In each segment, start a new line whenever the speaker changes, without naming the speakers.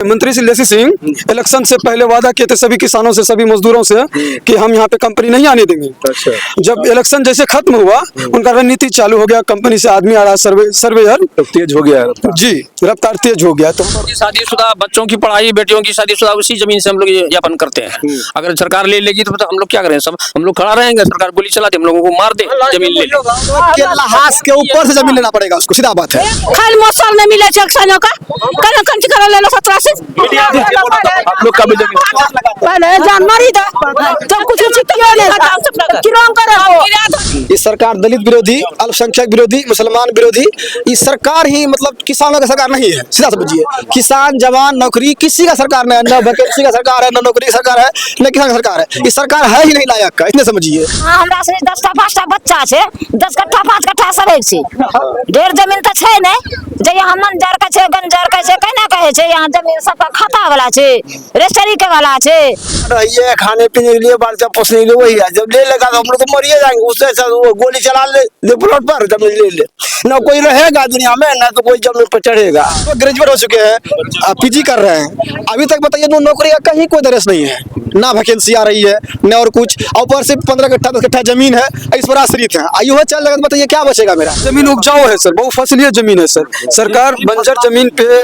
मंत्री श्री लेसी सिंह इलेक्शन से पहले वादा किए थे सभी किसानों से, सभी मजदूरों से कि हम यहाँ पे कंपनी नहीं आने देंगे।
अच्छा।
जब इलेक्शन जैसे खत्म हुआ उनका रणनीति चालू हो गया, कंपनी से आदमी आ रहा है, सर्वेयर
तो तेज हो गया है।
जी, रफ्तार तेज हो गया। तो
शादीशुदा बच्चों की पढ़ाई, बेटियों की शादीशुदा उसी जमीन से हम लोग यापन करते हैं। अगर सरकार ले लेगी तो हम लोग क्या करें? सब हम लोग खड़ा रहेंगे, सरकार गोली चला दे, हम लोगों को मार दे, जमीन ले ले।
लहास के ऊपर से जमीन लेना पड़ेगा उसको, सीधा बात है।
खाली मौसम नहीं मिले किसानों का, कल कंच कर ले लो 17 से
आप लोग का भी जमीन
पहले जान मारी था तो कुछ
ये सरकार दलित विरोधी, अल्पसंख्यक विरोधी, मुसलमान विरोधी, ये सरकार ही मतलब किसानों का सरकार नहीं है। सीधा समझिए, किसान जवान नौकरी किसी का सरकार नहीं है, न वैकेंसी का सरकार है, न नौकरी की सरकार है, न किसान का सरकार है। ये सरकार है ही नहीं लायक का, इतने समझिए।
हमरा से 10टा 5टा बच्चा छे, 10 कट्ठा 5 कट्ठा सब एक से ढेर जमीन तो छै नहीं। जे यहाँ मंजर का छे, गंजर का छे, कहना कहे छे, यहाँ जमीन सब खाता वाला छे, रेस्टरी के वाला छे।
ये खाने पीने के लिए, बाल पोसने के लिए वही है। जब ले लेगा तो हम लोग तो मरिए जाएंगे। उससे वो गोली चला ले प्लॉट पर, जमीन ले ले। न कोई रहेगा दुनिया में, न तो कोई जमीन पर चढ़ेगा। तो ग्रेजुएट हो चुके हैं, पीजी कर रहे हैं, अभी तक बताइए नौकरी का कहीं कोई दरस नहीं है, ना वैकेंसी आ रही है, न और कुछ। ऊपर से 15 कट्ठा 10 कट्ठा जमीन है, इस पर आश्रित है। आयु है चल लगा, बताइए क्या बचेगा मेरा?
जमीन उपजाऊ है सर, बहुफसलीय जमीन है सर। सरकार बंजर जमीन पे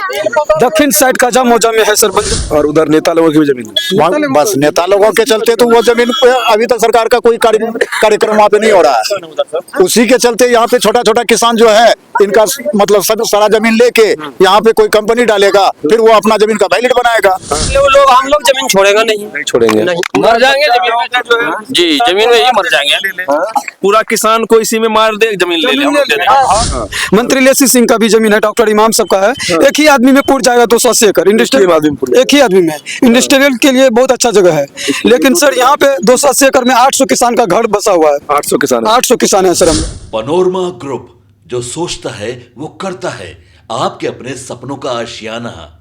दक्षिण साइड काजा मौजा में है सर बंजर,
और उधर नेता लोगों की भी जमीन है।
बस नेता लोगों के चलते तो वो जमीन पे अभी तक सरकार का कोई कार्यक्रम वहाँ पे नहीं हो रहा है। उसी के चलते यहाँ पे छोटा छोटा किसान जो है, इनका मतलब सब सारा जमीन लेके यहाँ पे कोई कंपनी डालेगा, फिर वो अपना जमीन का वैलिड बनाएगा।
लोग हम लोग जमीन छोड़ेगा नहीं
छोड़ेंगे,
मर जाएंगे जमीन में जी, जमीन में ही मर जाएंगे।
पूरा किसान को इसी में मार दे, जमीन ले ले।
मंत्री लेसी सिंह का भी जमीन है, डॉक्टर इमाम सब का है। एक ही आदमी में पूर जाएगा 280 एकड़ इंडस्ट्रियल, एक ही आदमी में। इंडस्ट्रियल के लिए बहुत अच्छा जगह है, लेकिन सर यहाँ पे 280 एकड़ में 800 किसान का घर बसा हुआ है।
800
किसान है सर। हम
पनोरमा ग्रुप, जो सोचता है वो करता है। आपके अपने सपनों का आशियाना।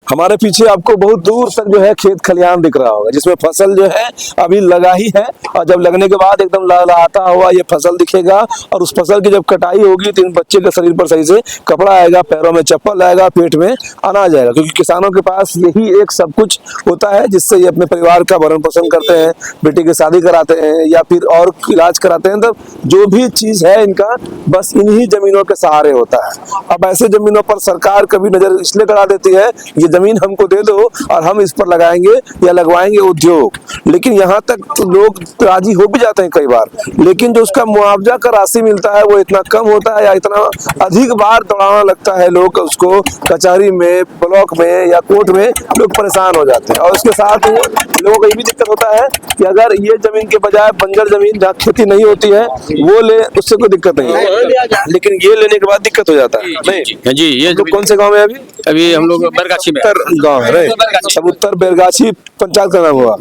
हमारे पीछे आपको बहुत दूर तक जो है खेत खलियान दिख रहा होगा, जिसमें फसल जो है अभी लगा ही है, और जब लगने के बाद एकदम लहलहाता हुआ ये फसल दिखेगा। और उस फसल की जब कटाई होगी तो इन बच्चे के शरीर पर सही से कपड़ा आएगा, पैरों में चप्पल आएगा, पेट में अनाज आएगा, क्योंकि किसानों के पास यही एक सब कुछ होता है जिससे ये अपने परिवार का भरण पोषण करते हैं, बेटी की शादी कराते हैं या फिर और इलाज कराते हैं। तब जो भी चीज है इनका बस इन्हीं जमीनों के सहारे होता है। अब ऐसे जमीनों पर सरकार कभी नजर इसलिए गड़ा देती है, ये जमीन हमको दे दो और हम इस पर लगाएंगे या लगवाएंगे उद्योग, लेकिन यहाँ तक लोग राजी हो भी जाते हैं कई बार, लेकिन जो उसका मुआवजा का राशि मिलता है वो इतना कम होता है या इतना अधिक बार दौड़ाना लगता है लोग उसको कचहरी में, ब्लॉक में या कोर्ट में, लोग परेशान हो जाते हैं। और उसके साथ लोगों को ये भी दिक्कत होता है कि अगर ये जमीन के बजाय बंजर जमीन जहाँ खेती नहीं होती है वो ले, उससे कोई दिक्कत नहीं है, लेकिन ये लेने के बाद दिक्कत हो जाता है। नहीं
जी, ये
कौन से गाँव में
अभी हम लोग बरगाछी में
गाँव है, सब उत्तर बेरगाछी पंचायत का नाम हुआ,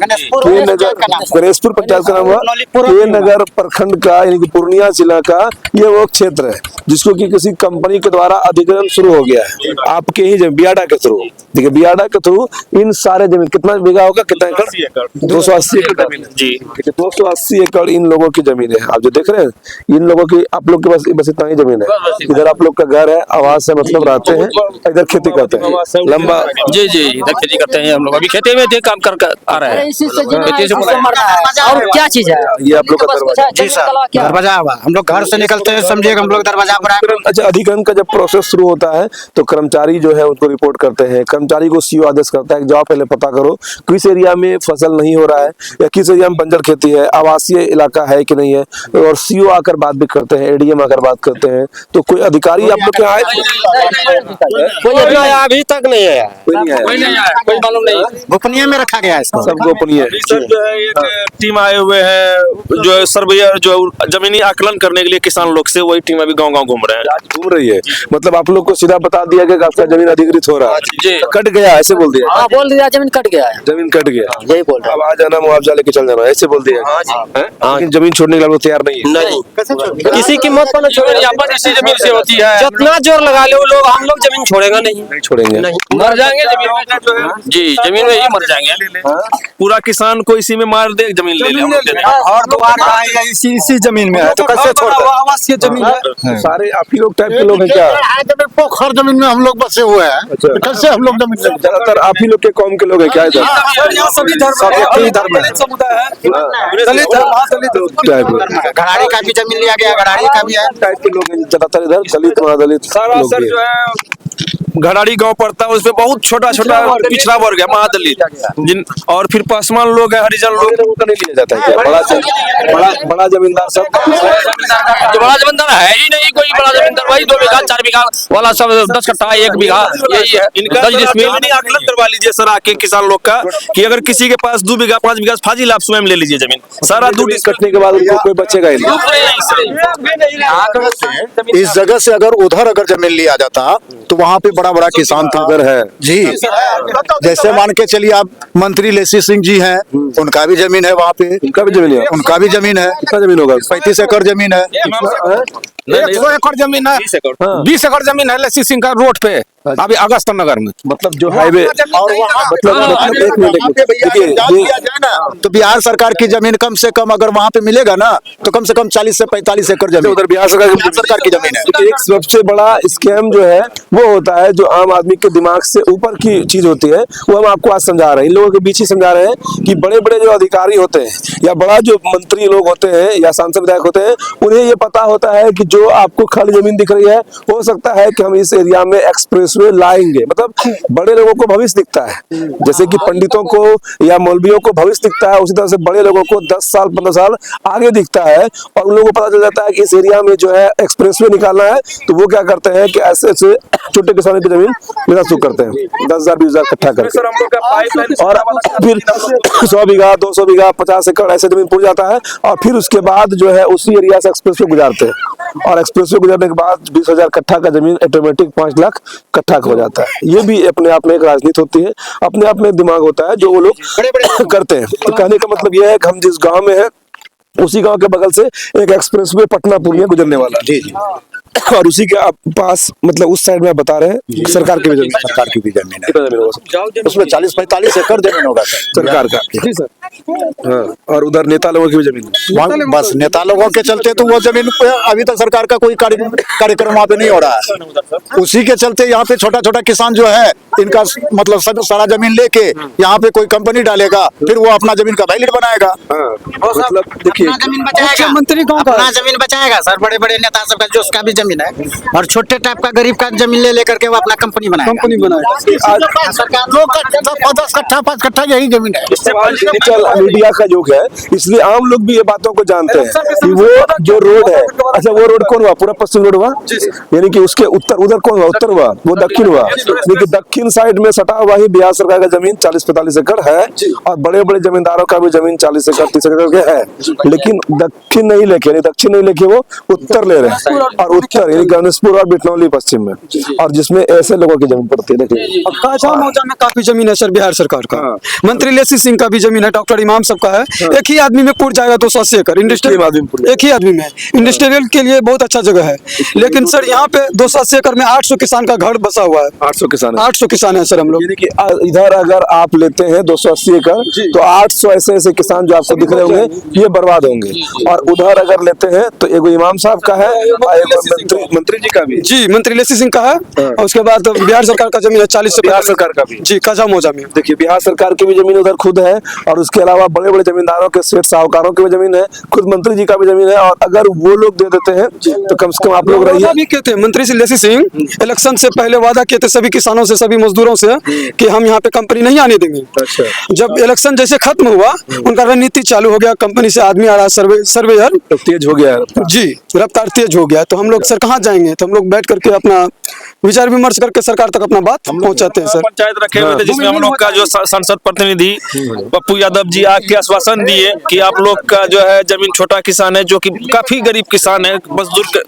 गणेशपुर पंचायत का नाम हुआ, के नगर प्रखंड का यानी कि पूर्णिया जिला का ये वो क्षेत्र है जिसको कि किसी कंपनी के द्वारा अधिग्रहण शुरू हो गया है आपके ही बियाडा के थ्रू। देखिए बियाडा के थ्रू इन सारे जमीन कितना बीघा होगा, कितना एकड़? 280 एकड़ जमीन जी। 280 एकड़ इन लोगों की जमीन है। आप जो देख रहे हैं इन लोगों की, आप लोग के पास बस इतना ही जमीन है। इधर आप लोग का घर है, आवाज से मतलब रहते हैं, इधर खेती करते हैं लंबा।
जी, इधर खेती करते हैं हम लोग, अभी खेती में काम कर आ रहे हैं।
और क्या चीज है
ये आप लोग का दरवाजा?
जी सर, दरवाजा हम लोग घर से निकलते हैं, समझिए हम लोग दरवाजा पर।
अच्छा, अधिग्रहण का जब प्रोसेस शुरू होता है तो कर्मचारी जो है उनको रिपोर्ट करते हैं। कर्मचारी को सीओ आदेश करता है कि जाओ पहले पता करो किस एरिया में फसल नहीं हो रहा है या किस एरिया में बंजर खेती है, आवासीय इलाका है कि नहीं है, और सीओ आकर बात भी करते हैं, एडीएम आकर बात करते हैं। तो कोई अधिकारी आप लोग के आए?
कोई अभी तक नहीं आया,
कोई मालूम नहीं,
गोपनीय में रखा गया है,
सब गोपनीय।
सर जो है एक टीम आए हुए हैं जो सर्वेयर जो जमीनी आकलन करने के लिए किसान लोग से, वही टीम अभी गांव-गांव घूम रहे हैं।
घूम रही है, मतलब आप लोग को सीधा बता दिया कि आपका जमीन अधिग्रहित हो रहा है,
जी
कट गया, ऐसे बोल दिया?
हाँ बोल दिया जमीन कट गया है,
जमीन कट गया,
यही बोल रहा
अब आ जाना, मुआवजा लेके चल जाना, ऐसे बोल दिया? लेकिन जमीन छोड़ने के लिए तैयार नहीं है।
नहीं, किसी कीमत पर जमीन इसी जमीन से होती है। जितना जोर लगा ले वो लोग, हम लोग जमीन छोड़ेगा नहीं,
छोड़ेंगे,
मर जाए जाएंगे जमीन में, जी जमीन में ही मर जाएंगे।
पूरा किसान को इसी में मार दे, जमीन ले ले, हम लोग दे दें।
और दोबारा इसी जमीन में है तो कैसे छोड़ दें?
आवासीय जमीन है।
सारे आप ही लोग टाइप के लोग हैं क्या?
पोखर जमीन में हम लोग बसे हुए हैं, कैसे हम लोग जमीन लेंगे?
ज्यादातर आप ही लोग के कौम के लोग हैं क्या इधर?
सर यहाँ सभी धर्म है,
सभी धर्म है।
दलित समुदाय है, दलित है, महादलित है।
घराड़ी का भी जमीन लिया गया, घराड़ी का भी है।
टाइप के लोग हैं ज्यादातर इधर, दलित महादलित
सारा
लोग
सर
भी
जो
हैं।
है घराड़ी गांव पड़ता है, उसमें बहुत छोटा छोटा पिछड़ा वर्ग है, महादलित जिन, और फिर पासवान लोग है, हरिजन लोग।
लोगों का नहीं लिया जाता है क्या? बड़ा जमींदार सब
जो बड़ा जमींदार है ही नहीं कोई, बड़ा जमींदार वही 2 बीघा 4 बीघा वाला सब 10 कट्ठा 1 बीघा यही है
इनका
10 जिसमें
जमीनी आकलन करवा लीजिए सर आके किसान लोग का, कि अगर किसी के पास 2 बीघा 5 बीघा फाजिल आप स्वयं ले लीजिए जमीन, सारा दूध
कटने के बाद उनको कोई बचेगा ही नहीं।
इस जगह से अगर जमीन लिया जाता तो वहाँ पे बड़ा बड़ा किसान था।
अगर है
जी, जैसे मान के चलिए आप मंत्री लेसी सिंह जी हैं, उनका भी जमीन है वहाँ पे,
उनका भी जमीन है।
उनका भी जमीन है।
कितना जमीन होगा?
35 एकड़ जमीन है।
100 एकड़ जमीन है, 20 एकड़ जमीन है लेसी सिंह का रोड पे, अभी अगस्त नगर में।
मतलब जो हाईवे
और वहाँ
मतलब एक मिनट देखिए ये
तो बिहार सरकार की जमीन कम से कम अगर वहाँ पे मिलेगा ना तो कम से कम 40 से 45 एकड़ जमीन
उधर बिहार
सरकार की जमीन है।
एक सबसे बड़ा स्कैम जो है वो होता है जो आम आदमी के दिमाग से ऊपर की चीज होती है, वो हम आपको आज समझा रहे हैं। इन लोगों के बीच ही समझा रहे हैं कि बड़े बड़े जो अधिकारी होते हैं या बड़ा जो मंत्री लोग होते हैं या सांसद विधायक होते हैं, उन्हें ये पता होता है कि जो आपको खाली जमीन दिख रही है, हो सकता है कि हम इस एरिया में एक्सप्रेसवे लाएंगे। मतलब बड़े लोगों को भविष्य दिखता है, जैसे कि पंडितों को या मौलवियों को भविष्य दिखता है, उसी तरह से बड़े लोगों को 10 साल 15 साल आगे दिखता है, और उन लोगों को पता चल जाता है कि इस एरिया में जो है एक्सप्रेसवे निकालना है। तो वो क्या करते हैं कि ऐसे ऐसे छोटे किसानों की जमीन लेना शुरू करते हैं, 10,000 20,000 इकट्ठा करके,
सर हम लोग का पाइपलाइन
और फिर 100 बीघा 200 बीघा 50 एकड़ ऐसे जमीन पूरी जाता है, और फिर उसके बाद जो है उसी एरिया से एक्सप्रेसवे गुजारते हैं, और एक्सप्रेसवे गुजरने के बाद 20,000 कट्ठा का जमीन ऑटोमेटिक 5 लाख कट्ठा हो जाता है। ये भी अपने आप में एक राजनीति होती है, अपने आप में दिमाग होता है जो वो लोग करते हैं। तो कहने का मतलब ये है कि हम जिस गांव में है उसी गांव के बगल से एक एक्सप्रेसवे पटना पूर्णिया गुजरने वाला है।
जी,
और उसी के पास मतलब उस साइड में आप बता रहे हैं सरकार की भी जमीन,
सरकार की भी जमीन
कितना जमीन होगा?
है, उसमें 40-45 एकड़ जमीन होगा सर,
सरकार का।
जी सर।
हाँ, और उधर नेता लोगों की भी जमीन है।
वहाँ बस नेता लोगों के चलते तो वो जमीन पे अभी तक सरकार का कोई कार्यक्रम वहाँ पे नहीं हो रहा है। उसी के चलते यहाँ पे छोटा छोटा किसान जो है इनका मतलब सब सारा जमीन लेके यहाँ पे कोई कंपनी डालेगा, फिर वो अपना जमीन का वैलिड बनाएगा।
मतलब देखिए
जमीन बचाएगा,
मुख्यमंत्री गाँव का
अपना जमीन बचाएगा सर, बड़े बड़े नेता सबका जो उसका भी जमीन है, और छोटे टाइप का गरीब का जमीन ले लेकर के वो अपना कंपनी बनाएगा।
कंपनी बनाएगा।
सरकार लोग का 10 कट्ठा 5 कट्ठा यही जमीन है।
डिजिटल मीडिया का युग है, इसलिए आम लोग भी ये बातों को जानते हैं कि वो जो रोड है, अच्छा वो रोड कौन हुआ? पूरा पश्चिम रोड हुआ, यानी कि उसके उत्तर उधर कौन हुआ? उत्तर हुआ, वो दक्षिण हुआ। लेकिन दक्षिण साइड में सटा हुआ ही बिहार सरकार का जमीन 40-45 एकड़ है, और बड़े बड़े जमींदारों का भी जमीन 40 एकड़ 30 एकड़ के है, लेकिन दक्षिण नहीं लेके, दक्षिण नहीं लेके वो उत्तर ले रहे हैं, और उत्तर यानी गणेशपुर और बिटनौली पश्चिम में, और जिसमें ऐसे लोगों की जमीन पड़ती है। देखिए
काजा मौजा में काफी जमीन है सर बिहार सरकार का। मंत्री लेसी सिंह का भी जमीन है, डॉक्टर इमाम साहब का है। एक ही आदमी में पूर जाएगा 280 एकड़ इंडस्ट्रियल, एक ही आदमी में इंडस्ट्रियल के लिए बहुत अच्छा जगह है। लेकिन सर यहाँ पे 280 एकड़ में 800 किसान का घर बसा हुआ है।
800 किसान है।
800 किसान है सर हम लोग।
यानी कि इधर अगर आप लेते हैं 280 एकड़ तो 800 ऐसे ऐसे किसान जो आपको दिख रहे होंगे ये बर्बाद होंगे, और उधर अगर लेते हैं तो एगो इमाम साहब का है और एगो मंत्री जी का भी।
जी मंत्री लेसी सिंह का है, और उसके बाद बिहार सरकार का जमीन है 40 से
बिहार सरकार का भी।
जी काजा मौजा में।
देखिए बिहार सरकार की भी जमीन उधर खुद है, और उसके अलावा बड़े बड़े जमींदारों के सेठ साहूकारों की भी जमीन है, खुद मंत्री जी का भी जमीन है। और अगर वो लोग दे देते हैं तो कम से कम आप लोग रहिए।
भी कहते हैं मंत्री लेसी सिंह इलेक्शन से पहले वादा किए थे सभी किसानों से, सभी मजदूरों से कि हम यहाँ पे कंपनी नहीं आने देंगे।
अच्छा।
जब इलेक्शन जैसे खत्म हुआ उनका रणनीति चालू हो गया, कंपनी से आदमी आ रहा सर्वेयर
तो तेज हो गया है।
जी रफ्तार तेज हो गया। तो हम लोग सर कहाँ जाएंगे? तो हम लोग बैठ करके अपना विचार विमर्श करके सरकार तक अपना बात पहुंचाते हैं सर।
पंचायत रखे हुए थे जिसमें हम लोग का जो संसद प्रतिनिधि पप्पू यादव जी आके आश्वासन दिए कि आप लोग का जो है जमीन छोटा किसान है जो कि काफी गरीब किसान है, मजदूर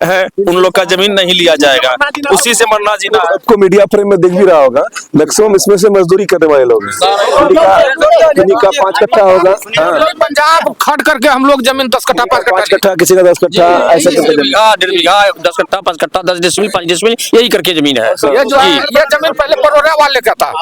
है उन लोग का जमीन नहीं लिया जाएगा, उसी से मरना जीना है।
आपको मीडिया फ्रेम में दिख भी रहा होगा, मैक्सिमम इसमें से मजदूरी करने वाले लोग हैं। किन्हीं का 5 कट्ठा होगा,
पंजाब खट करके हम लोग जमीन 10 कट्ठा 5
5 कट्ठा, किसी का 10 कट्ठा, ऐसा करके जमीन।
1.5 बीघा 10 कट्ठा 5 कट्ठा 10 डिसमिल 5 डिसमिल यही करके जमीन है।
ये जो है ये जमीन पहले परोरा वाले का था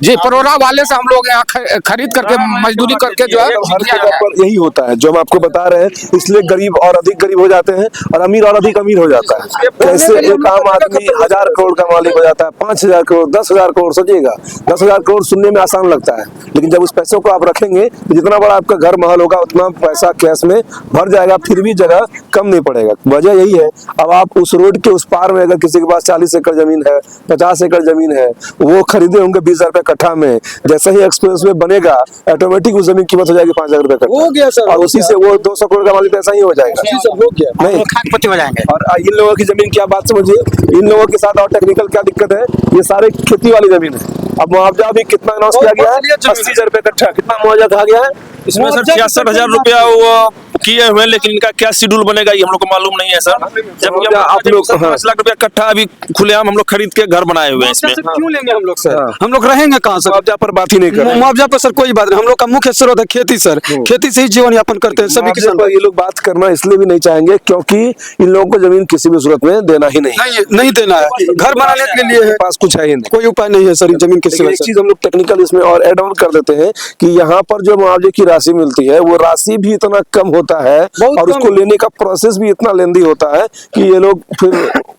जी, परोरा वाले से हम लोग यहाँ खरीद करके मजदूरी करके जो है
हर जगह पर यही होता है जो हम आपको बता रहे हैं, इसलिए गरीब और अधिक गरीब हो जाते हैं और अमीर और अधिक अमीर हो जाता है। कैसे एक आम आदमी 1000 करोड़ का मालिक हो जाता है, 5000 करोड़, 10,000 करोड़। सोचिएगा 10,000 करोड़ सुनने में आसान लगता है, लेकिन जब उस पैसों को आप रखेंगे तो जितना बड़ा आपका घर महल होगा उतना पैसा कैश में भर जाएगा, फिर भी जगह कम नहीं पड़ेगा। वजह यही है, अब आप उस रोड के उस पार में अगर किसी के पास 40 एकड़ जमीन है, 50 एकड़ जमीन है, वो खरीदे होंगे 20,000 रुपए कट्ठा में, जैसे ही एक्सप्रेस वे बनेगा ऑटोमेटिक उस जमीन की कीमत हो जाएगी 5,000 रुपए कट्ठा।
हो गया सर,
और उसी से वो 200 करोड़ का मालिक ऐसा ही हो जाएगा।
हो गया,
नहीं,
खाकपति हो जाएंगे।
और इन लोगों की जमीन की आप बात समझिए, इन लोगों के साथ और टेक्निकल क्या दिक्कत है, ये सारे खेती वाली जमीन है। अब मुआवजा भी कितना अनाउंस किया गया है, 80,000 रुपए कट्ठा। कितना मुआवजा कहा गया है
इसमें सर 66,000 रुपया वो किए हुए हैं, लेकिन इनका क्या शेड्यूल बनेगा ये हम लोग को मालूम नहीं है सर। जबकि
आप लोग
5 लाख रुपया कट्ठा अभी खुलेआम हम लोग खरीद के घर बनाए हुए हैं इसमें।
क्यों लेंगे हम लोग सर? हम लोग रहेंगे कहाँ सर?
मुआवजा पर बात ही नहीं कर रहे हैं।
मुआवजा पर सर कोई बात नहीं, हम लोग का मुख्य स्रोत है खेती सर, खेती से ही जीवन यापन करते हैं सभी
मुआवजे
किसान।
पर ये लोग बात करना इसलिए भी नहीं चाहेंगे क्योंकि इन लोगों को जमीन किसी भी सूरत में देना ही नहीं है।
नहीं देना है, घर बनाने के लिए है,
पास कुछ है ही नहीं।
कोई उपाय नहीं है सर जमीन के
लेकिन
सिवा
एक
सर।
चीज हम लोग टेक्निकल इसमें और एड ऑन कर देते हैं कि यहाँ पर जो मुआवजे की राशि मिलती है वो राशि भी इतना कम होता है और उसको लेने का प्रोसेस भी इतना लेंदी होता है कि ये लोग फिर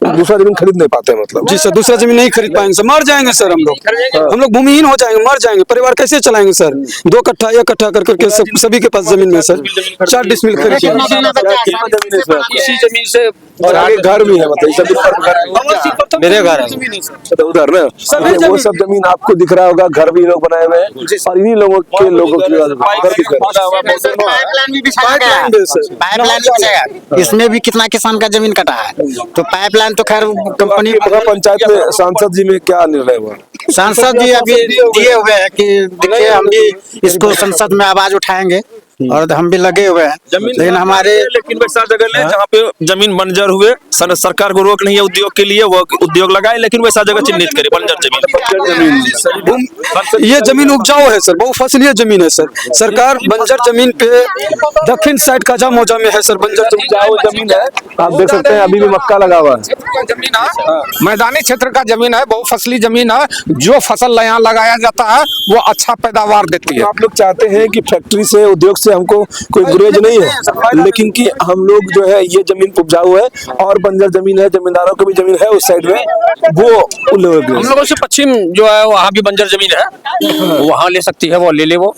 दूसरा जमीन खरीद नहीं पाते। मतलब
जी सर, दूसरा जमीन नहीं खरीद पाएंगे सर, मर जाएंगे सर हम लोग भूमिहीन हो जाएंगे, मर जाएंगे, परिवार कैसे चलाएंगे सर? 2 कट्ठा 1 कट्ठा कर करके सभी के पास जमीन में सर 4 डिसमिल खरीद
इसी जमीन से
और आगे घर भी है, मतलब
मेरे घर है
उधर ना, ये वो सब जमीन आपको दिख रहा होगा, घर भी लोग बनाए हुए हैं और इन्हीं लोगों के लोगों की घर दिख रहा है।
पाइपलाइन भी बिछाया गया, पाइपलाइन भी बिछाया। इसमें भी कितना किसान का जमीन कटा है, तो पाइपलाइन तो खैर कंपनी
पंचायत में सांसद जी में क्या निर्णय हुआ?
सांसद जी अभी दिए हुए हैं कि देखिए हम भी इसको संसद में आवाज उठाएंगे और हम भी लगे हुए हैं, लेकिन हमारे
लेकिन वैसा जगह ले जहाँ पे जमीन बंजर हुए, सरकार को रोक नहीं है उद्योग के लिए, वो उद्योग लगाए, लेकिन वैसा जगह चिन्हित करे बंजर जमीन।
ये जमीन उपजाऊ है सर, बहुफसलीय जमीन है सर। सरकार बंजर जमीन पे दक्षिण साइड काजा मौजा में है सर, बंजर
उपजाऊ जमीन है, आप देख सकते हैं अभी भी मक्का लगा हुआ है।
जमीन है, मैदानी क्षेत्र का जमीन है, बहुफसली जमीन है, जो फसल यहाँ लगाया जाता है वो अच्छा पैदावार देती है।
आप लोग चाहते हैं कि फैक्ट्री से उद्योग से हमको कोई गुरेज नहीं है, लेकिन कि हम लोग जो है ये जमीन उपजाऊ है और बंजर जमीन है, जमींदारों की भी जमीन है उस साइड में, वो उन लोगों
हम लोगों से पश्चिम जो है वहाँ भी बंजर जमीन है, वहाँ ले सकती है, वो ले ले वो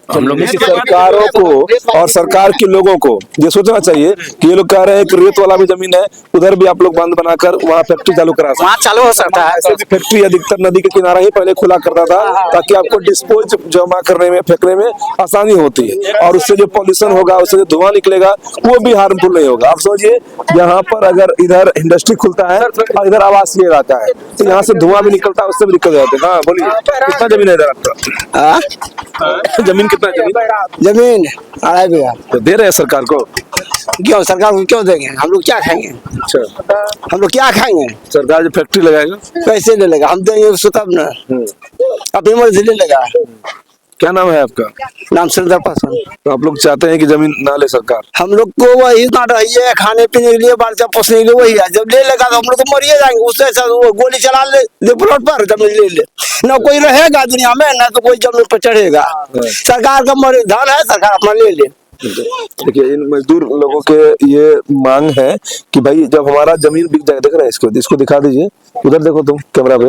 हम लोग
सरकारों को और सरकार के लोगों को ये सोचना चाहिए कि ये लोग कह रहे हैं कि रेत वाला भी जमीन है, उधर भी आप लोग बंद बनाकर वहाँ फैक्ट्री चालू करा सकते हैं।
वहाँ चालू हो सकता है।
ऐसे भी फैक्ट्री अधिकतर नदी के किनारा ही पहले खुला करता था ताकि आपको डिस्पोज जमा करने में फेंकने में आसानी होती है और उससे जो पॉल्यूशन होगा, उससे जो धुआं निकलेगा वो भी हार्मफुल नहीं होगा। आप सोचिए यहाँ पर अगर इधर इंडस्ट्री खुलता है और इधर आवासीय इलाका है तो यहाँ से धुआं भी निकलता है, उससे भी दिक्कत होती है। हाँ बोलिए, कितना जमीन है इधर आपका? जमीन कितना
जमीन 2.5 बीघा
तो दे रहे हैं सरकार को?
क्यों सरकार को क्यों देंगे? हम लोग क्या खाएंगे?
अच्छा,
हम लोग क्या खाएंगे?
सरकार जो फैक्ट्री लगाएगा
कैसे ले लेगा? हम देंगे उसको तब ना, अपनी मर्जी ले लेगा।
क्या नाम है आपका?
नाम सुंदर पासवान।
तो आप लोग चाहते हैं कि जमीन ना ले सरकार?
हम लोग को वही ना रही है, खाने पीने के लिए, बाल पोसने के लिए वही है। जब ले लेगा तो हम लोग तो मरिए जाएंगे, उससे अच्छा वो गोली चला ले प्लॉट पर जमीन ले ले। ना कोई रहेगा दुनिया में, ना तो कोई जमीन पर चढ़ेगा। सरकार का धन है, सरकार अपना ले ले।
देखिए इन मजदूर लोगों के ये मांग है कि भाई जब हमारा जमीन बिक जाए, देख रहे हैं इसको दिखा दीजिए, उधर देखो तुम कैमरा पे।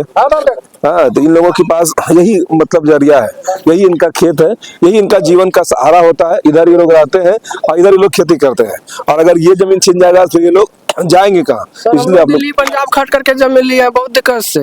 हाँ, तो इन लोगों के पास यही मतलब जरिया है, यही इनका खेत है, यही इनका जीवन का सहारा होता है। इधर ये लोग रहते हैं और इधर ये लोग खेती करते हैं, और अगर ये जमीन छिन जाएगा तो ये लोग जाएंगे कहाँ? इसलिए आप लोग
दिल्ली पंजाब खट करके जमीन लिया है बहुत दिक्कत से,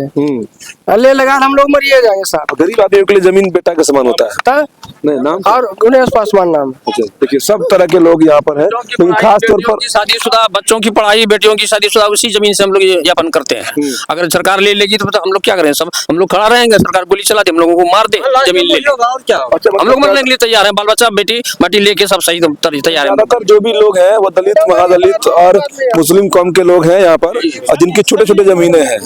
ले लगा हम लोग मरिए जाएंगे साहब।
गरीब आदमियों के लिए जमीन बेटा के समान होता है। नहीं नाम
और गणेश पासवान नाम।
देखिए सब तरह के लोग यहाँ पर हैं, लेकिन खास तौर पर
शादीशुदा बच्चों की पढ़ाई, बेटियों की शादीशुदा उसी जमीन से हम लोग यापन करते हैं। अगर सरकार ले लेगी तो हम लोग क्या करें? सब हम लोग खड़ा रहेंगे, सरकार गोली चला दे, हम लोगों को मार दे, जमीन ले ले। हम लोग मरने के लिए तैयार हैं, बाल बच्चा बेटी माटी लेके सब सही तैयार है।
ज्यादातर जो भी लोग हैं वो दलित, महादलित और मुस्लिम मुस्लिम कौम के लोग हैं यहाँ पर, और जिनकी छोटे छोटे जमीनें हैं,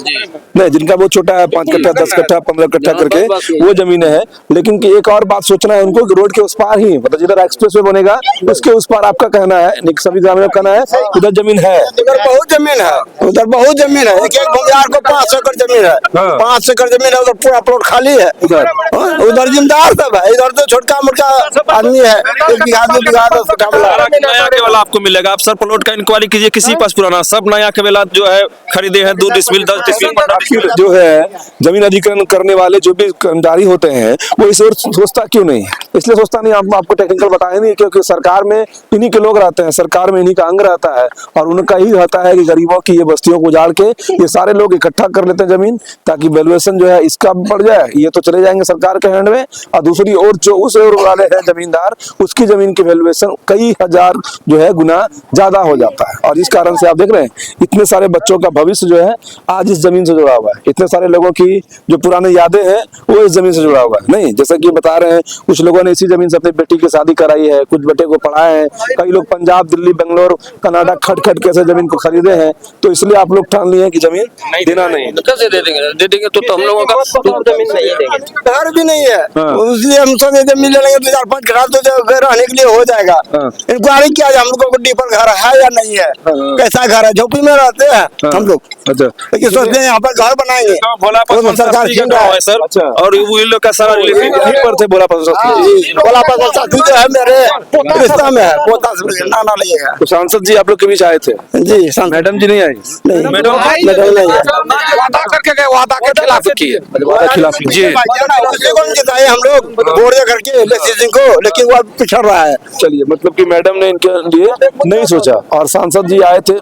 नहीं जिनका बहुत छोटा है, 5 कट्ठा 10 कट्ठा 15 कट्ठा करके वो जमीनें हैं, लेकिन कि एक और बात सोचना है उनको कि रोड के उस पार ही, मतलब जिधर एक्सप्रेस वे बनेगा उसके उस पार आपका कहना है, सभी ग्रामीणों का कहना है उधर जमीन है,
उधर बहुत जमीन है, उधर बहुत जमीन है। एक बंजार को 5 एकड़ जमीन है, 5 एकड़ जमीन है, उधर पूरा प्लॉट खाली है। उधर जिम्मेदार सब है, इधर तो छोटका मोटका आदमी है, 1 बीघा 2 बीघा 10 कट्ठा
नया केवल आपको मिलेगा। आप सर प्लॉट का इंक्वायरी कीजिए, किसी के पास पुराना, सब नया केवल जो है खरीदे हैं 2 डिसमिल 10 डिसमिल।
जो है जमीन अधिग्रहण करने वाले जो भी कर्मचारी होते हैं वो इस ओर सोचता क्यों नहीं है? इसलिए सोचता नहीं, आपको टेक्निकल बताया नहीं, क्योंकि सरकार में इन्हीं के लोग रहते हैं, सरकार में इन्हीं का अंग रहता है, और उनका ही रहता है कि गरीबों की ये बस्तियों को उजाड़ के ये सारे लोग इकट्ठा कर लेते हैं जमीन, ताकि वैल्यूएशन जो है इसका बढ़ जाए, ये तो चले जाएंगे सरकार के हैंड में, और दूसरी ओर जो उस ओर वाले हैं जमींदार, उसकी जमीन की वैल्यूएशन कई हजार जो है गुना ज्यादा हो जाता है। और इस कारण से आप देख रहे हैं इतने सारे बच्चों का भविष्य जो है आज इस जमीन से जुड़ा हुआ है, इतने सारे लोगों की जो पुरानी यादें हैं वो इस जमीन से जुड़ा हुआ है। नहीं, जैसा कि बता रहे हैं, कुछ लोगों ने इसी जमीन से अपनी बेटी की शादी कराई है, कुछ बेटे को पढ़ाए हैं, कई लोग पंजाब दिल्ली बेंगलोर कनाडा खट खट के जमीन को खरीदे हैं, तो इसलिए आप लोग ठान लिए हैं कि जमीन देना नहीं।
कैसे दे देंगे तो हम लोगों का जमीन नहीं देंगे,
घर भी नहीं है, इसलिए हम सोचे जमीन ले लेंगे 4-5 घर तो रहने के लिए हो जाएगा। इंक्वायरी किया जाए हम लोगों को डीपर घर है या नहीं है, कैसा घर है, झोपड़ी में रहते हैं हम लोग,
अच्छा,
लेकिन सोचते हैं यहाँ पर घर बनाएंगे। सरकार छीन रहा है
सर, और वो इन लोग का सारा रिलेटिव यहीं पर थे, बोला
साथी जो है मेरे रिश्ता में है, पोता से नाना लगेगा।
तो सांसद जी आप लोग के बीच आए थे?
जी,
मैडम जी नहीं आई?
मैडम नहीं है,
वादा करके गए, वादा के खिलाफ किए,
खिलाफ जी,
कौन जिताए हम लोग वोट दे करके इलेक्शन सिंह को, लेकिन वो पिछड़ रहा है।
चलिए, मतलब कि मैडम ने इनके लिए नहीं सोचा, और सांसद जी आए थे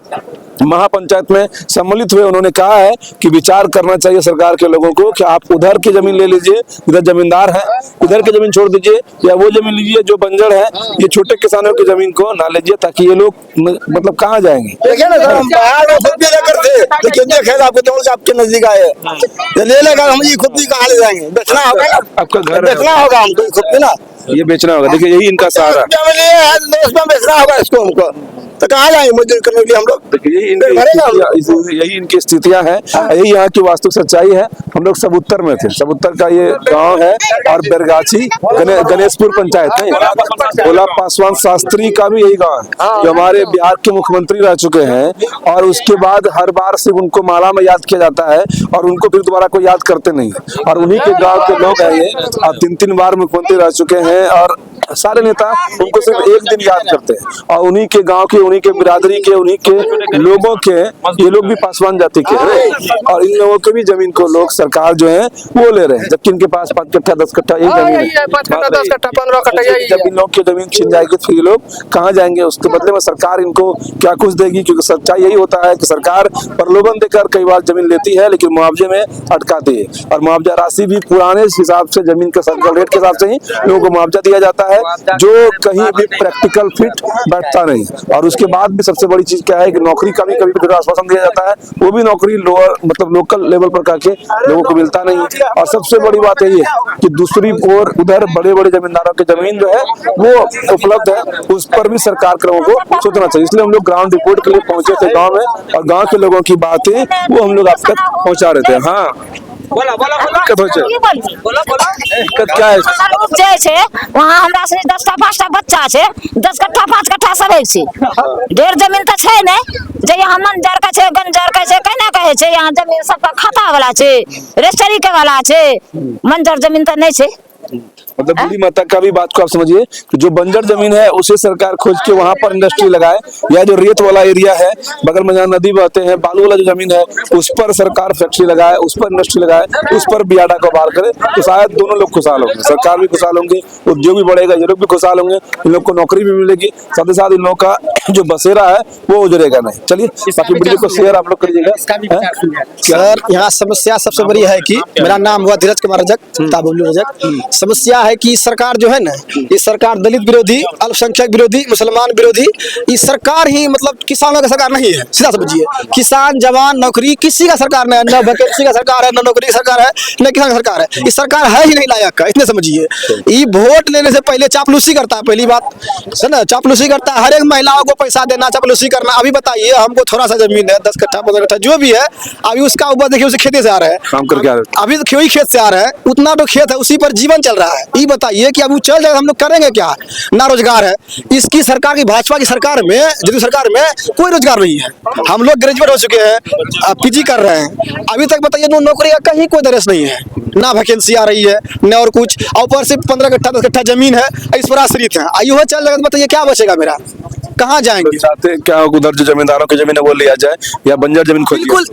महापंचायत में, सम्मिलित हुए, उन्होंने कहा है कि विचार करना चाहिए सरकार के लोगों को कि आप उधर की जमीन ले लीजिए, इधर जमींदार है, इधर की जमीन छोड़ दीजिए, या वो जमीन लीजिए जो बंजर है, ये छोटे किसानों की जमीन को ना लीजिए, ताकि ये लोग मतलब कहाँ जाएंगे?
देखिए ना सर, हम बाहर में खुद भी लेकर थे, लेकिन देखे आपको दौड़ के आपके नजदीक आए, ले लेगा हम ये खुद भी कहाँ ले जाएंगे, बेचना होगा ना,
आपका घर
बेचना होगा हमको खुद भी ना,
ये बेचना होगा। देखिए यही इनका सहारा,
उसमें बेचना होगा इसको हमको, तो कहाँ जाएंगे मजदूरी करने के लिए हम लोग?
यही इनकी स्थितियां हैं, यही यहाँ की वास्तविक सच्चाई है। हम लोग सब उत्तर में थे, सब उत्तर का ये गांव है, और बेरगाछी गणेशपुर पंचायत है, भोला पासवान शास्त्री का भी यही गांव है, जो हमारे बिहार के मुख्यमंत्री रह चुके हैं, और उसके बाद हर बार सिर्फ उनको माला में याद किया जाता है, और उनको फिर दोबारा कोई याद करते नहीं, और उन्हीं के गाँव के लोग हैं ये, और 3-3 बार मुख्यमंत्री रह चुके हैं, और सारे नेता उनको सिर्फ एक दिन याद करते हैं, और उन्हीं के गांव के, उन्हीं के बिरादरी के, उन्हीं के लोगों के, ये लोग भी पासवान जाति के हैं, और इन लोगों के भी जमीन को लोग सरकार जो है वो ले रहे हैं, जबकि इनके पास 5 कट्ठा 10 कट्ठा यही जमीन है,
5 कट्ठा 10 कट्ठा 15 कट्ठा यही
जब इन लोग की जमीन छिन जाएगी तो ये लोग कहाँ जाएंगे? उसके बदले में सरकार इनको क्या कुछ देगी? क्योंकि सच्चाई यही होता है कि सरकार प्रलोभन देकर कई बार जमीन लेती है, लेकिन मुआवजे में अटकाती है, और मुआवजा राशि भी पुराने हिसाब से, जमीन के सर्कल रेट के हिसाब से ही लोगों को मुआवजा दिया जाता है, जो कहीं भी प्रैक्टिकल फिट बैठता नहीं। और उसके बाद भी सबसे बड़ी चीज क्या है कि नौकरी का भी कभी आश्वासन दिया जाता है, वो भी नौकरी लोअर मतलब लोकल लेवल पर करके लोगों को मिलता नहीं। और सबसे बड़ी बात यही है कि दूसरी ओर उधर बड़े बड़े जमींदारों की जमीन जो है वो उपलब्ध है, उस पर भी सरकार के लोगों को सोचना चाहिए। इसलिए हम लोग ग्राउंड रिपोर्ट के लिए पहुंचे थे गाँव में, और गाँव के लोगों की बातें वो हम लोग आप तक पहुँचा रहे थे। हाँ, क्या है?
जे छे वहाँ हमरा से 10टा 5टा बच्चा छे, 10 कट्ठा 5 कट्ठा सब एक छे, ढेर जमीन तो छे ने, जे यहाँ मंजर का छे, गंजर का छे, कहना कहे छे, यहाँ जमीन सबका खाता वाला छे, रजिस्ट्री के वाला छे, मंजर जमीन तो नहीं छे।
मतलब बूढ़ी माता का भी बात को आप समझिए कि जो बंजर जमीन है उसे सरकार खोज के वहां पर इंडस्ट्री लगाए, या जो रेत वाला एरिया है बगल में जहाँ नदी बहते हैं, बालू वाला जो जमीन है उस पर सरकार फैक्ट्री लगाए, उस पर इंडस्ट्री लगाए, उस पर बियाडा को बाहर करे, तो शायद दोनों लोग खुशहाल होंगे, सरकार भी खुशहाल होंगे, उद्योग भी बढ़ेगा, ये लोग भी खुशहाल होंगे, इन लोग को नौकरी भी मिलेगी, साथ ही साथ इन लोगों का जो बसेरा है वो उजरेगा नहीं। चलिए बाकी वीडियो को शेयर आप लोग करिएगा।
सर यहाँ समस्या सबसे बड़ी है कि मेरा नाम हुआ धीरज कुमार रजक, ताबुल्लू रजक। समस्या है कि सरकार जो है ना, ये सरकार दलित विरोधी, अल्पसंख्यक विरोधी, मुसलमान विरोधी, ये सरकार ही मतलब किसानों का सरकार नहीं है। सीधा समझिए, किसान जवान नौकरी किसी का सरकार नहीं है, न वैकेंसी का सरकार है, न नौकरी का सरकार है, न किसान का सरकार है। ये सरकार है ही नहीं लायक का, इतने समझिए। ये वोट लेने से पहले चापलूसी करता है, पहली बात है ना, चापलूसी करता है, हर एक महिलाओं को पैसा देना, चापलूसी करना। अभी बताइए, हमको थोड़ा सा जमीन है, 10 कट्ठा 15 कट्ठा जो भी है, अभी उसका ऊपर देखिए, उसे खेती से आ रहा है,
काम करके आ रहे हैं।
अभी तो खेत से आ रहा है, उतना तो खेत है, उसी पर जीवन चल रहा है। ये बताइए कि अब वो चल जाएगा, हम लोग करेंगे क्या? ना रोजगार है इसकी सरकार की, भाजपा की सरकार में, जदयू सरकार में कोई रोजगार नहीं है। हम लोग ग्रेजुएट हो चुके हैं, पीजी कर रहे हैं, अभी तक बताइए नौकरी का कहीं कोई दरस नहीं है, ना वैकेंसी आ रही है, न और कुछ। और ऊपर से 15 कट्ठा 10 कट्ठा जमीन है, इस पर आश्रित है। आयु चल जाएगा तो बताइए क्या बचेगा मेरा, कहाँ जाएंगे?
चाहते हैं क्या उधर जो जमींदारों की जमीन है वो लिया जाए या बंजर जमीन खोजी?
बिल्कुल,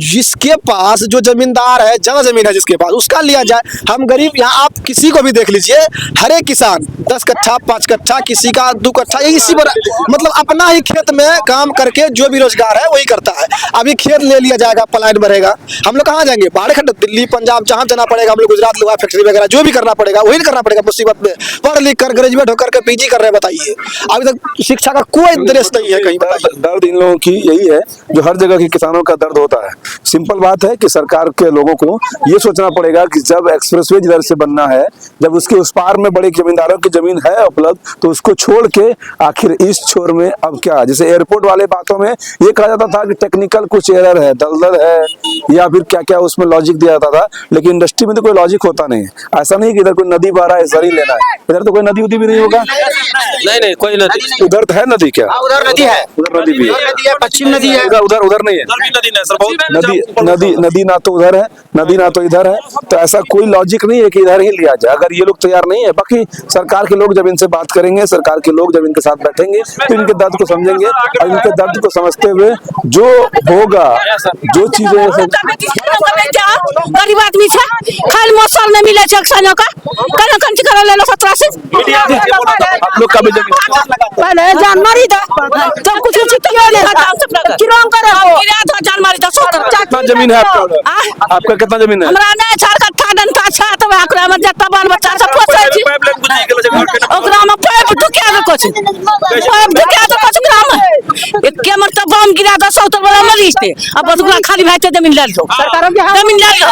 जिसके पास जो जमींदार है, ज्यादा जमीन है जिसके पास, उसका लिया जाए। हम गरीब, यहाँ आप किसी को भी देख लीजिए, हर एक किसान 10 कट्ठा 5 कट्ठा, किसी का 2 कट्ठा, ये इसी पर मतलब अपना ही खेत में काम करके जो भी रोजगार है वही करता है। अभी खेत ले लिया जाएगा, पलायन बढ़ेगा, हम लोग कहाँ जाएंगे? बाहर खंड, दिल्ली पंजाब जहाँ जाना पड़ेगा, हम लोग गुजरात लोहा फैक्ट्री वगैरह जो भी करना पड़ेगा वही करना पड़ेगा। मुसीबत में पढ़ लिख कर ग्रेजुएट होकर के पीजी कर रहे हैं, बताइए अभी तक शिक्षा का कोई दृश्य नहीं है कहीं।
दर्द इन लोगों की यही है जो हर जगह के किसानों का दर्द होता है। सिंपल बात है कि सरकार के लोगों को ये सोचना पड़ेगा कि जब एक्सप्रेसवे जिधर से बनना है, जब उसके उस पार में बड़े जमींदारों की जमीन है उपलब्ध, तो उसको छोड़ के आखिर इस छोर में अब क्या? जैसे एयरपोर्ट वाले बातों में ये कहा जाता था कि टेक्निकल कुछ एरर है, दलदल है, या फिर क्या क्या उसमें लॉजिक दिया जाता था, लेकिन इंडस्ट्री में तो कोई लॉजिक होता नहीं है। ऐसा नहीं कि इधर कोई नदी बह रहा है सर ही लेना है, इधर तो कोई नदी उदी भी नहीं होगा।
नहीं कोई नदी,
उधर है नदी क्या?
उधर नदी है,
उधर नदी भी है,
पश्चिम नदी है,
उधर नहीं है नदी ना तो उधर है, नदी ना तो इधर है, तो ऐसा कोई लॉजिक नहीं है कि इधर ही लिया जाए अगर ये लोग तैयार नहीं है। बाकी सरकार के लोग जब इनसे बात करेंगे, सरकार के लोग जब इनके साथ बैठेंगे तो इनके दर्द को समझेंगे और इनके दर्द को समझते हुए जो होगा, जो चीजें
गरीब आदमी छे, खाली मौसम में मिले छे खाना का, कना कंटी कर ले लो 17 से।
आप लोग का भी जमीन
पहले जान मारी दो, तो कुछ क्यों नहीं खाता, किराम करे हो गिरा तो जान मारी दो।
कितना जमीन है आपका? आपका कितना जमीन है?
हमरा ने 4 कट्ठा डंटा छा, तो ओकरा में जत्ता बाल बच्चा सब पोसै छी, ओकरा में पाइप ढुकिया दे कुछ, पाइप ढुकिया दे कुछ ओकरा में एके मतलब बम गिरा दो 70 वाला मरीज थे। अब बस ओकरा खाली भाई ते जमीन ले लो, सरकार जमीन ले लो,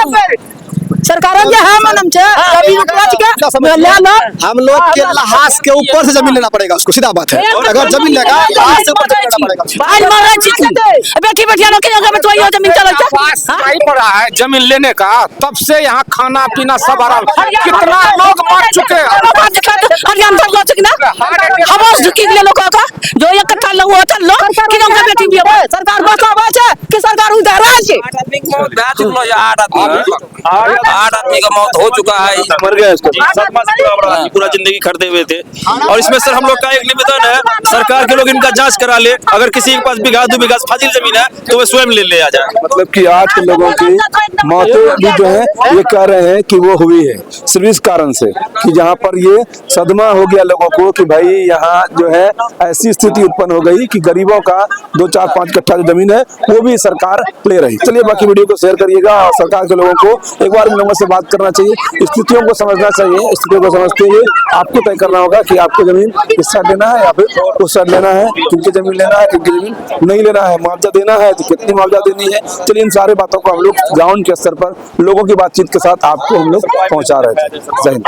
सरकार के है मनम छे, जमीन उपज के ले लो।
हम लोग के लहास के ऊपर से जमीन लेना पड़ेगा उसको, सीधा बात है। अगर जमीन लेगा लहास से ऊपर से लेना पड़ेगा।
भाई मारे छी बैठी बैठी लोग के में तो ये जमीन चलो
नहीं पड़ा है जमीन लेने का, तब से यहाँ खाना पीना सब हराम, कितना लोग मर चुके हैं।
हरियाणा तक लो चुकना हवास दुखी के लोग का जो एक कट्ठा लो वो चल लो कि लोग बेटी भी सरकार बचावे छे कि सरकार उधार है।
8 आदमी का मौत हो चुका है,
मर गया इसको।
पूरा जिंदगी खड़े हुए थे। और इसमें सर हम लोग का एक निवेदन है, सरकार के लोग इनका जांच करा ले, अगर किसी के पास बीघा 2 बीघा फाजिल जमीन है तो वे स्वयं ले आ जाए।
मतलब कि आज के लोगों की मौतें भी जो है ये कह रहे हैं कि वो हुई है सिर्फ इस कारण से कि जहाँ पर ये सदमा हो गया लोगों को कि भाई यहाँ जो है ऐसी स्थिति उत्पन्न हो गई कि गरीबों का 2 4 5 कट्ठा जो जमीन है वो भी सरकार ले रही। चलिए बाकी वीडियो को शेयर करिएगा और सरकार के लोगों को एक बार लोगों से बात करना चाहिए, स्थितियों को समझना चाहिए। स्थितियों को समझते हुए आपको तय करना होगा कि आपको जमीन इस साइड लेना है या फिर उस साइड लेना है, किनकी जमीन लेना है, किनकी जमीन नहीं लेना है, मुआवजा देना है तो कितनी मुआवजा देनी है। चलिए इन सारे बातों को हम लोग ग्राउंड के स्तर पर लोगों की बातचीत के साथ आपको हम लोग पहुंचा रहे थे। जय हिंद।